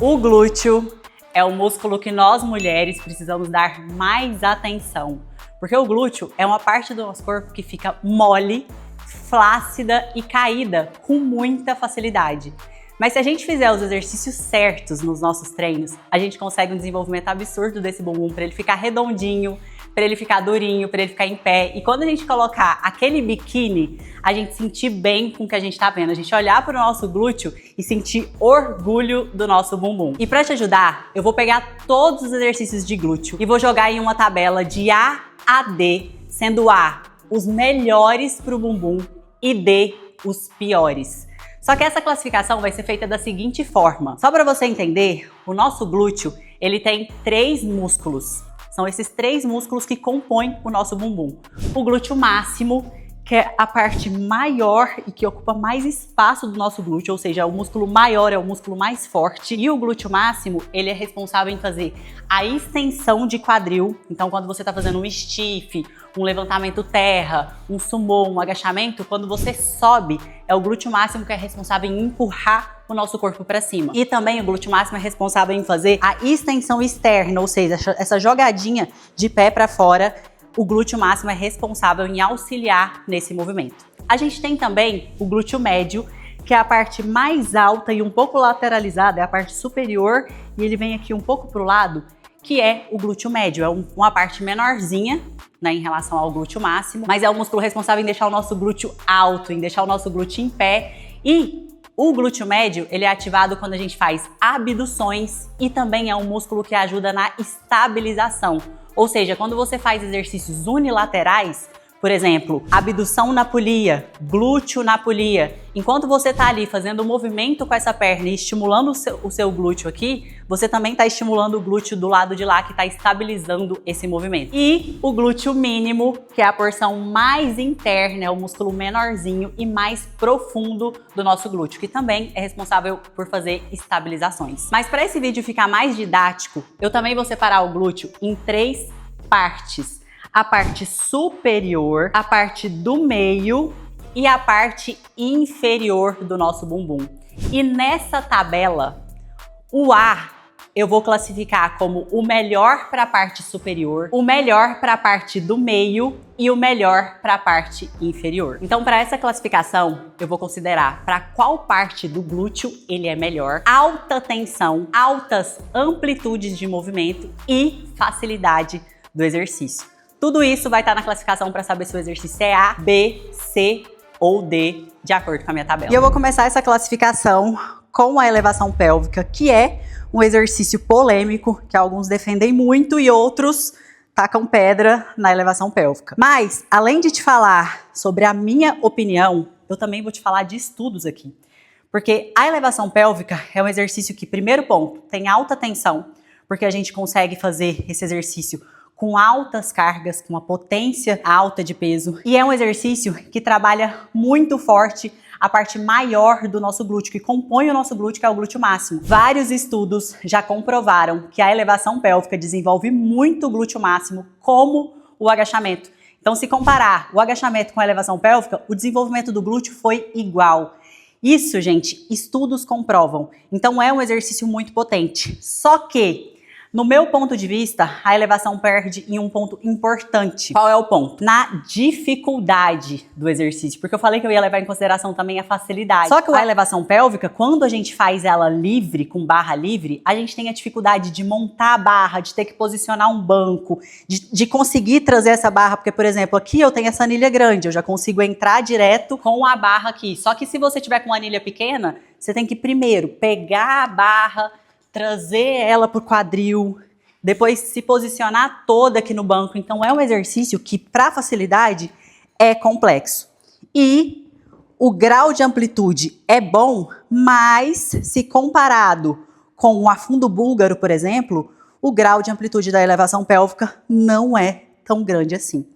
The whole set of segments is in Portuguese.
O glúteo é o músculo que nós mulheres precisamos dar mais atenção, porque o glúteo é uma parte do nosso corpo que fica mole, flácida e caída com muita facilidade. Mas se a gente fizer os exercícios certos nos nossos treinos, a gente consegue um desenvolvimento absurdo desse bumbum para ele ficar redondinho, para ele ficar durinho, para ele ficar em pé. E quando a gente colocar aquele biquíni, a gente sentir bem com o que a gente tá vendo. A gente olhar para o nosso glúteo e sentir orgulho do nosso bumbum. E para te ajudar, eu vou pegar todos os exercícios de glúteo e vou jogar em uma tabela de A a D, sendo A os melhores para o bumbum e D os piores. Só que essa classificação vai ser feita da seguinte forma. Só para você entender, o nosso glúteo, ele tem 3 músculos. São esses 3 músculos que compõem o nosso bumbum. O glúteo máximo, que é a parte maior e que ocupa mais espaço do nosso glúteo, ou seja, o músculo maior é o músculo mais forte. E o glúteo máximo, ele é responsável em fazer a extensão de quadril. Então, quando você está fazendo um stiff, um levantamento terra, um sumô, um agachamento, quando você sobe, é o glúteo máximo que é responsável em empurrar o nosso corpo para cima. E também o glúteo máximo é responsável em fazer a extensão externa, ou seja, essa jogadinha de pé para fora. O glúteo máximo é responsável em auxiliar nesse movimento. A gente tem também o glúteo médio, que é a parte mais alta e um pouco lateralizada, é a parte superior, e ele vem aqui um pouco para o lado, que é o glúteo médio. É uma parte menorzinha, né, em relação ao glúteo máximo, mas é o músculo responsável em deixar o nosso glúteo alto, em deixar o nosso glúteo em pé. E o glúteo médio, ele é ativado quando a gente faz abduções e também é um músculo que ajuda na estabilização. Ou seja, quando você faz exercícios unilaterais, por exemplo, abdução na polia, glúteo na polia, enquanto você está ali fazendo um movimento com essa perna e estimulando o seu glúteo aqui, você também está estimulando o glúteo do lado de lá, que está estabilizando esse movimento. E o glúteo mínimo, que é a porção mais interna, é o músculo menorzinho e mais profundo do nosso glúteo, que também é responsável por fazer estabilizações. Mas para esse vídeo ficar mais didático, eu também vou separar o glúteo em 3 partes. A parte superior, a parte do meio e a parte inferior do nosso bumbum. E nessa tabela, o A eu vou classificar como o melhor para a parte superior, o melhor para a parte do meio e o melhor para a parte inferior. Então, para essa classificação, eu vou considerar para qual parte do glúteo ele é melhor, alta tensão, altas amplitudes de movimento e facilidade do exercício. Tudo isso vai estar na classificação para saber se o exercício é A, B, C ou D, de acordo com a minha tabela. E eu vou começar essa classificação com a elevação pélvica, que é um exercício polêmico, que alguns defendem muito e outros tacam pedra na elevação pélvica. Mas, além de te falar sobre a minha opinião, eu também vou te falar de estudos aqui. Porque a elevação pélvica é um exercício que, primeiro ponto, tem alta tensão, porque a gente consegue fazer esse exercício com altas cargas, com uma potência alta de peso. E é um exercício que trabalha muito forte a parte maior do nosso glúteo, que compõe o nosso glúteo, que é o glúteo máximo. Vários estudos já comprovaram que a elevação pélvica desenvolve muito o glúteo máximo, como o agachamento. Então, se comparar o agachamento com a elevação pélvica, o desenvolvimento do glúteo foi igual. Isso, gente, estudos comprovam. Então, é um exercício muito potente. Só que, no meu ponto de vista, a elevação perde em um ponto importante. Qual é o ponto? Na dificuldade do exercício, porque eu falei que eu ia levar em consideração também a facilidade. Só que a elevação pélvica, quando a gente faz ela livre, com barra livre, a gente tem a dificuldade de montar a barra, de ter que posicionar um banco, de conseguir trazer essa barra, porque, por exemplo, aqui eu tenho essa anilha grande, eu já consigo entrar direto com a barra aqui. Só que se você tiver com uma anilha pequena, você tem que primeiro pegar a barra, trazer ela pro quadril, depois se posicionar toda aqui no banco. Então é um exercício que, para facilidade, é complexo. E o grau de amplitude é bom, mas se comparado com o afundo búlgaro, por exemplo, o grau de amplitude da elevação pélvica não é tão grande assim.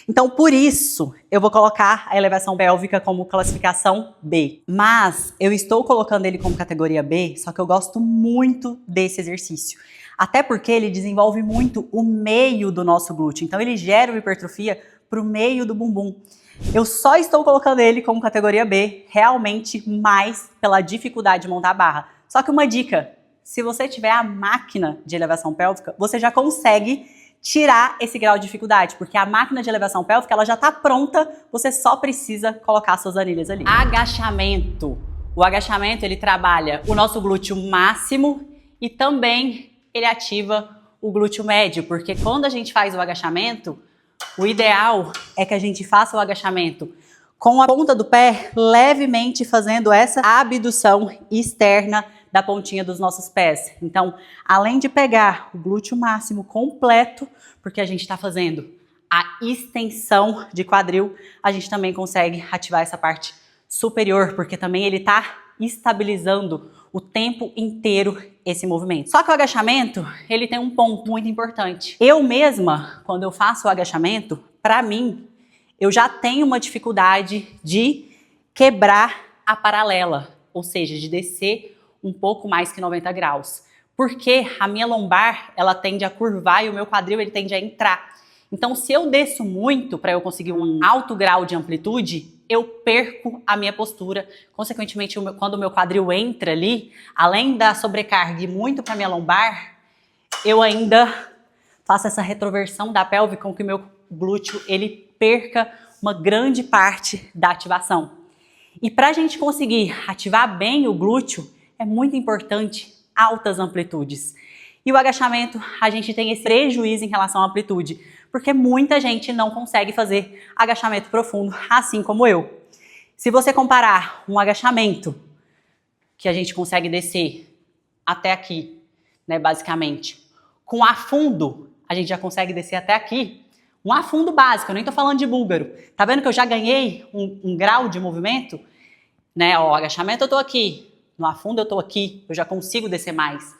Então, por isso, eu vou colocar a elevação pélvica como classificação B. Mas eu estou colocando ele como categoria B, só que eu gosto muito desse exercício. Até porque ele desenvolve muito o meio do nosso glúteo. Então, ele gera uma hipertrofia para o meio do bumbum. Eu só estou colocando ele como categoria B, realmente mais pela dificuldade de montar a barra. Só que uma dica, se você tiver a máquina de elevação pélvica, você já consegue tirar esse grau de dificuldade, porque a máquina de elevação pélvica, ela já está pronta, você só precisa colocar suas anilhas ali. Agachamento. O agachamento, ele trabalha o nosso glúteo máximo e também ele ativa o glúteo médio, porque quando a gente faz o agachamento, o ideal é que a gente faça o agachamento com a ponta do pé levemente fazendo essa abdução externa da pontinha dos nossos pés. Então, além de pegar o glúteo máximo completo, porque a gente está fazendo a extensão de quadril, a gente também consegue ativar essa parte superior, porque também ele está estabilizando o tempo inteiro esse movimento. Só que o agachamento, ele tem um ponto muito importante. Eu mesma, quando eu faço o agachamento, para mim, eu já tenho uma dificuldade de quebrar a paralela, ou seja, de descer um pouco mais que 90 graus. Porque a minha lombar, ela tende a curvar e o meu quadril, ele tende a entrar. Então, se eu desço muito para eu conseguir um alto grau de amplitude, eu perco a minha postura. Consequentemente, quando o meu quadril entra ali, além da sobrecarga e muito para minha lombar, eu ainda faço essa retroversão da pelve com que o meu glúteo ele perca uma grande parte da ativação. E para a gente conseguir ativar bem o glúteo, é muito importante altas amplitudes. E o agachamento, a gente tem esse prejuízo em relação à amplitude, porque muita gente não consegue fazer agachamento profundo, assim como eu. Se você comparar um agachamento, que a gente consegue descer até aqui, né, basicamente, com afundo, a gente já consegue descer até aqui, um afundo básico, eu nem tô falando de búlgaro. Tá vendo que eu já ganhei um grau de movimento? Né, ó, o agachamento eu tô aqui, no afundo eu tô aqui, eu já consigo descer mais.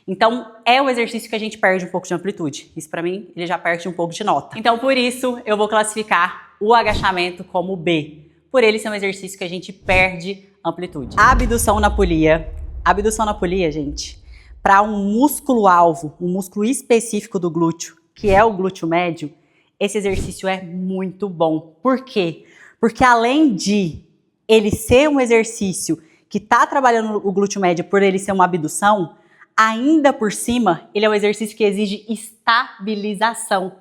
Então, é o exercício que a gente perde um pouco de amplitude. Isso pra mim, ele já perde um pouco de nota. Então, por isso, eu vou classificar o agachamento como B. Por ele ser um exercício que a gente perde amplitude. Abdução na polia. Abdução na polia, gente, para um músculo-alvo, um músculo específico do glúteo, que é o glúteo médio, esse exercício é muito bom. Por quê? Porque além de ele ser um exercício que está trabalhando o glúteo médio por ele ser uma abdução, ainda por cima, ele é um exercício que exige estabilização.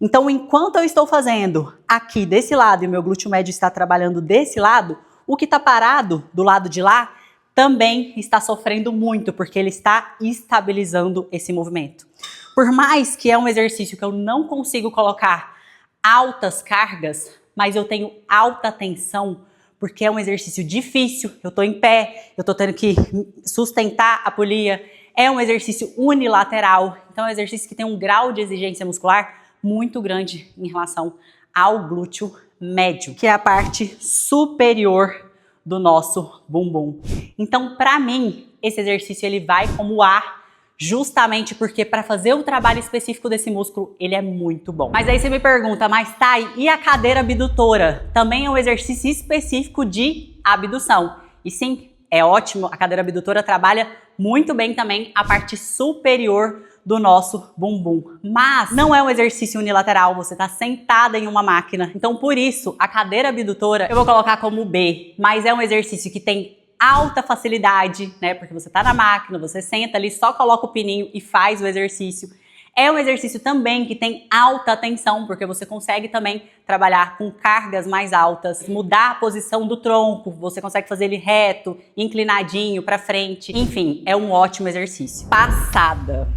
Então, enquanto eu estou fazendo aqui desse lado e o meu glúteo médio está trabalhando desse lado, o que está parado do lado de lá também está sofrendo muito, porque ele está estabilizando esse movimento. Por mais que é um exercício que eu não consigo colocar altas cargas, mas eu tenho alta tensão, porque é um exercício difícil, eu estou em pé, eu estou tendo que sustentar a polia, é um exercício unilateral, então é um exercício que tem um grau de exigência muscular muito grande em relação ao glúteo médio, que é a parte superior do nosso bumbum. Então, para mim, esse exercício ele vai como A, justamente porque para fazer o trabalho específico desse músculo, ele é muito bom. Mas aí você me pergunta, mas Thay, e a cadeira abdutora? Também é um exercício específico de abdução. E sim, é ótimo, a cadeira abdutora trabalha muito bem também a parte superior do nosso bumbum. Mas não é um exercício unilateral, você está sentada em uma máquina. Então, por isso, a cadeira abdutora eu vou colocar como B, mas é um exercício que tem alta facilidade, né? Porque você tá na máquina, você senta ali, só coloca o pininho e faz o exercício. É um exercício também que tem alta tensão, porque você consegue também trabalhar com cargas mais altas, mudar a posição do tronco, você consegue fazer ele reto, inclinadinho para frente. Enfim, é um ótimo exercício. Passada.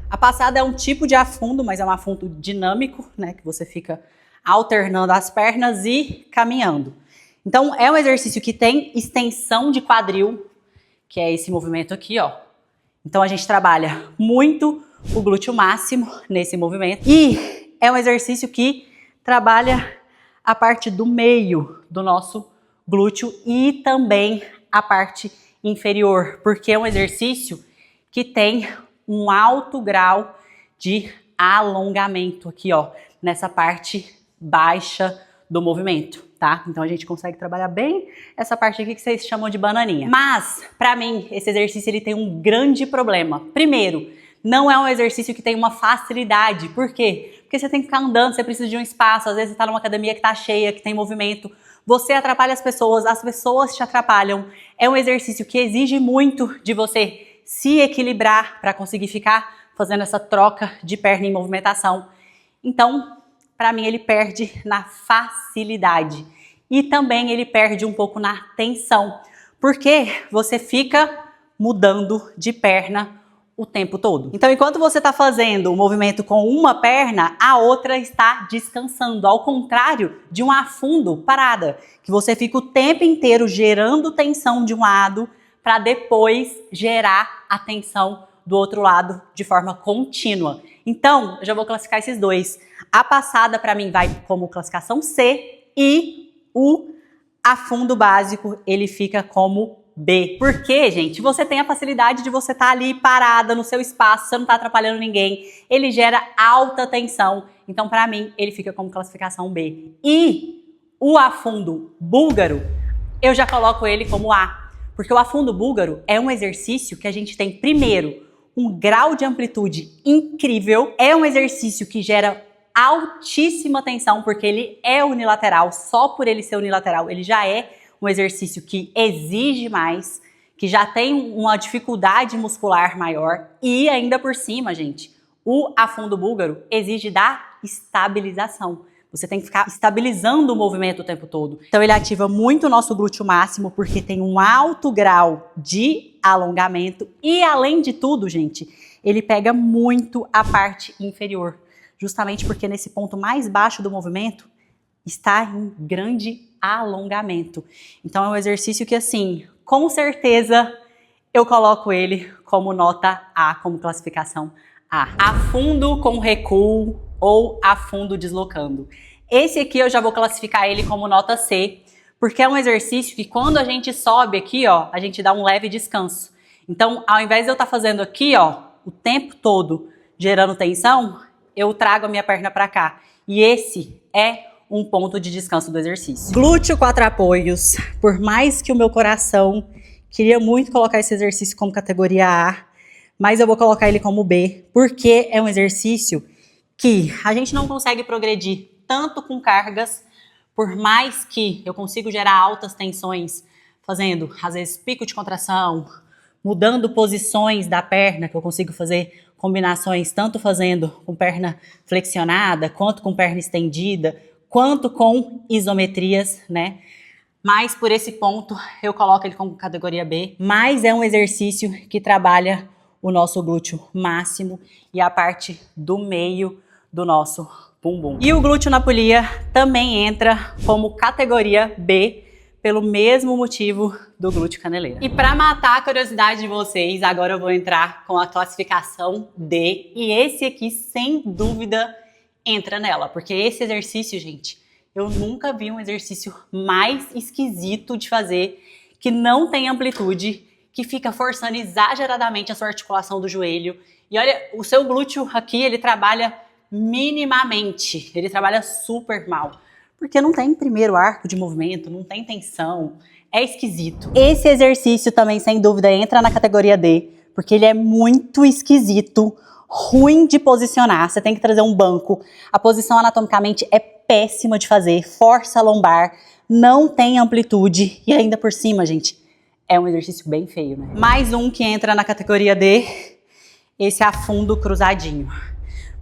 A passada é um tipo de afundo, mas é um afundo dinâmico, né? Que você fica alternando as pernas e caminhando. Então, é um exercício que tem extensão de quadril, que é esse movimento aqui, ó. Então, a gente trabalha muito o glúteo máximo nesse movimento. E é um exercício que trabalha a parte do meio do nosso glúteo e também a parte inferior, porque é um exercício que tem um alto grau de alongamento aqui, ó, nessa parte baixa do movimento, tá? Então a gente consegue trabalhar bem essa parte aqui que vocês chamam de bananinha. Mas, pra mim, esse exercício ele tem um grande problema. Primeiro, não é um exercício que tem uma facilidade. Por quê? Porque você tem que ficar andando, você precisa de um espaço, às vezes você tá numa academia que tá cheia, que tem movimento. Você atrapalha as pessoas te atrapalham. É um exercício que exige muito de você se equilibrar, para conseguir ficar fazendo essa troca de perna em movimentação. Então, para mim, ele perde na facilidade e também ele perde um pouco na tensão, porque você fica mudando de perna o tempo todo. Então, enquanto você está fazendo o movimento com uma perna, a outra está descansando, ao contrário de um afundo parada, que você fica o tempo inteiro gerando tensão de um lado para depois gerar a tensão do outro lado de forma contínua. Então, eu já vou classificar esses dois. A passada, para mim, vai como classificação C e o afundo básico, ele fica como B. Porque, gente, você tem a facilidade de você estar ali parada no seu espaço, você não está atrapalhando ninguém, ele gera alta tensão. Então, para mim, ele fica como classificação B. E o afundo búlgaro, eu já coloco ele como A. Porque o afundo búlgaro é um exercício que a gente tem, primeiro, um grau de amplitude incrível. É um exercício que gera altíssima tensão, porque ele é unilateral. Só por ele ser unilateral, ele já é um exercício que exige mais, que já tem uma dificuldade muscular maior e ainda por cima, gente, o afundo búlgaro exige da estabilização. Você tem que ficar estabilizando o movimento o tempo todo. Então ele ativa muito o nosso glúteo máximo porque tem um alto grau de alongamento e além de tudo, gente, ele pega muito a parte inferior, justamente porque nesse ponto mais baixo do movimento está em grande alongamento. Então é um exercício que, assim, com certeza eu coloco ele como nota A, como classificação A. Afundo com recuo ou afundo deslocando. Esse aqui eu já vou classificar ele como nota C, porque é um exercício que quando a gente sobe aqui, ó, a gente dá um leve descanso. Então, ao invés de eu estar fazendo aqui, ó, o tempo todo gerando tensão, eu trago a minha perna para cá. E esse é um ponto de descanso do exercício. Glúteo 4 apoios. Por mais que o meu coração queria muito colocar esse exercício como categoria A, mas eu vou colocar ele como B, porque é um exercício que a gente não consegue progredir tanto com cargas, por mais que eu consiga gerar altas tensões, fazendo, às vezes, pico de contração, mudando posições da perna, que eu consigo fazer combinações tanto fazendo com perna flexionada, quanto com perna estendida, quanto com isometrias, né? Mas por esse ponto eu coloco ele como categoria B, mas é um exercício que trabalha o nosso glúteo máximo e a parte do meio do nosso bumbum. E o glúteo na polia também entra como categoria B, pelo mesmo motivo do glúteo caneleira. E para matar a curiosidade de vocês, agora eu vou entrar com a classificação D, e esse aqui, sem dúvida, entra nela, porque esse exercício, gente, eu nunca vi um exercício mais esquisito de fazer, que não tem amplitude, que fica forçando exageradamente a sua articulação do joelho. E olha, o seu glúteo aqui, ele trabalha minimamente, ele trabalha super mal, porque não tem primeiro arco de movimento, não tem tensão, é esquisito. Esse exercício também, sem dúvida, entra na categoria D, porque ele é muito esquisito, ruim de posicionar, você tem que trazer um banco, a posição anatomicamente é péssima de fazer, força lombar, não tem amplitude e ainda por cima, gente, é um exercício bem feio, né? Mais um que entra na categoria D, esse afundo cruzadinho,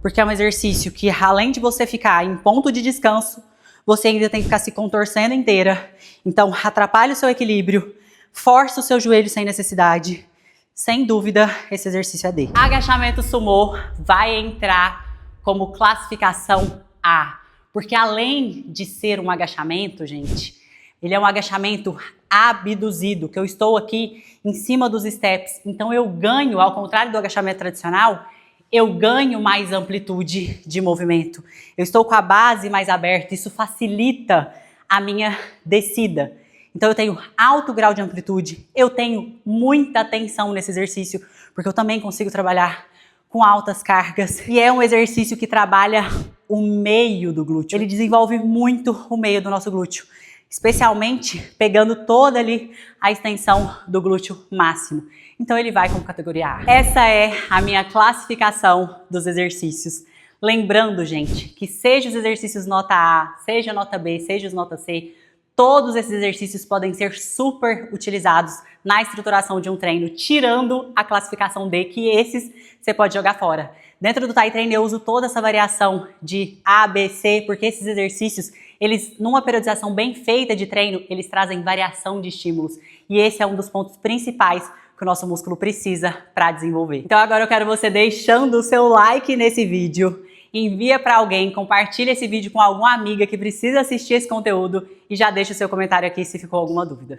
porque é um exercício que, além de você ficar em ponto de descanso, você ainda tem que ficar se contorcendo inteira, então atrapalha o seu equilíbrio, força o seu joelho sem necessidade. Sem dúvida, esse exercício é D. Agachamento sumô vai entrar como classificação A, porque além de ser um agachamento, gente, ele é um agachamento abduzido, que eu estou aqui em cima dos steps, então eu ganho, ao contrário do agachamento tradicional, eu ganho mais amplitude de movimento. Eu estou com a base mais aberta, isso facilita a minha descida. Então eu tenho alto grau de amplitude, eu tenho muita tensão nesse exercício, porque eu também consigo trabalhar com altas cargas. E é um exercício que trabalha o meio do glúteo. Ele desenvolve muito o meio do nosso glúteo, especialmente pegando toda ali a extensão do glúteo máximo. Então ele vai como categoria A. Essa é a minha classificação dos exercícios. Lembrando, gente, que seja os exercícios nota A, seja nota B, seja os nota C, Todos esses exercícios podem ser super utilizados na estruturação de um treino, tirando a classificação D, que esses você pode jogar fora. Dentro do Thai Train eu uso toda essa variação de A, B, C, porque esses exercícios, eles, numa periodização bem feita de treino, eles trazem variação de estímulos. E esse é um dos pontos principais que o nosso músculo precisa para desenvolver. Então agora eu quero você deixando o seu like nesse vídeo, envia para alguém, compartilha esse vídeo com alguma amiga que precisa assistir esse conteúdo e já deixa o seu comentário aqui se ficou alguma dúvida.